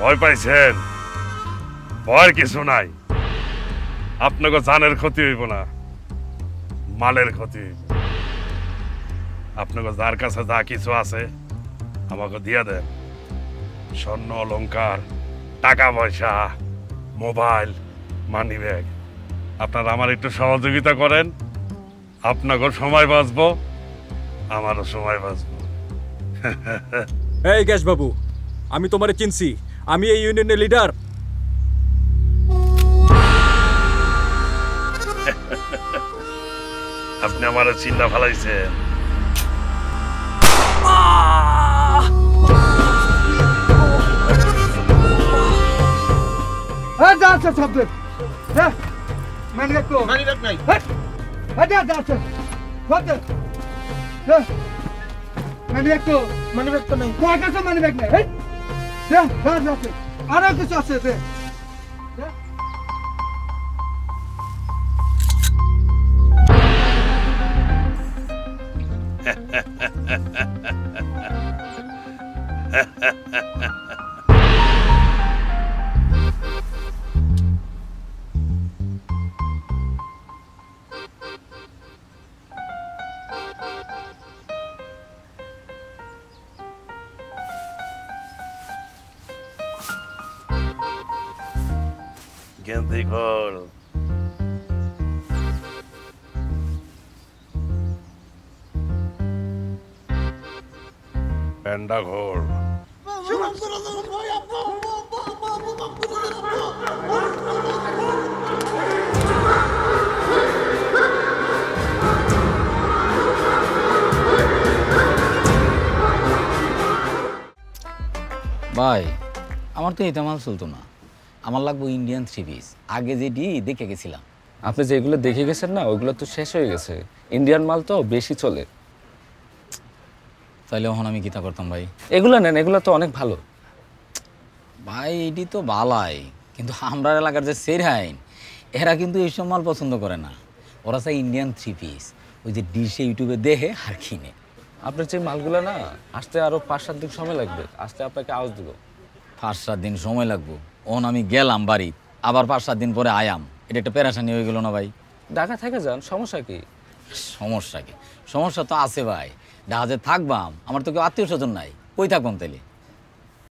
ভয় পাইছেন? ভয়ের কিছু নাই। আপনাকে জানের ক্ষতি হইব না, মালের ক্ষতি হইব। আপনাকে যার কাছে যা কিছু আছে আমাকে দিয়ে দেন। স্বর্ণ অলংকার, টাকা পয়সা, মোবাইল, মানি ব্যাগ। আপনারা আমার একটু সহযোগিতা করেন, আপনাকেও সময় বাঁচবো, আমারও সময় বাঁচবো। এই গ্যাস বাবু, আমি তোমারে চিনছি, আমি এই ইউনিয়নের লিডার। আপনি আমার চিন্তা ফেলাইছেন। আরো কিছু আছে। গেন্দি ঘর, প্যান্ডা ঘর। ভাই, আমার তো এটা মাল চলতো না, আমার লাগবো ইন্ডিয়ান 3 পিস। আগে যেটি দেখে গেছিলাম। আপনি যেগুলো দেখে গেছেন না, ওইগুলো তো শেষ হয়ে গেছে। ইন্ডিয়ান মাল তো বেশি চলে। তাইলে এখন আমি কিতা করতাম ভাই? এগুলো নেন, এগুলো তো অনেক ভালো। ভাই এটি তো বালাই, কিন্তু আমরা এলাকার যে সেরহাইন, এরা কিন্তু এইসব মাল পছন্দ করে না। ওরা চাই ইন্ডিয়ান 3 পিস, ওই যে ডিশে ইউটিউবে দেখে আর কিনে। আপনার যে মালগুলো না, আসতে আরো 5-7 দিন সময় লাগবে। আসতে আপনাকে আওয়াজ দিব। 5-7 দিন সময় লাগবো? ওন আমি গেলাম বাড়ি, আবার 5-7 দিন পরে আয়াম, এটা একটা পেরেশানি হয়ে গেল না ভাই? ঢাকা থেকে যান, সমস্যা কি? সমস্যা কি? সমস্যা তো আছে ভাই। ঢাকা যে থাকবাম, আমার তো কেউ আত্মীয় স্বজন নাই, কই থাকবাম তাইলে?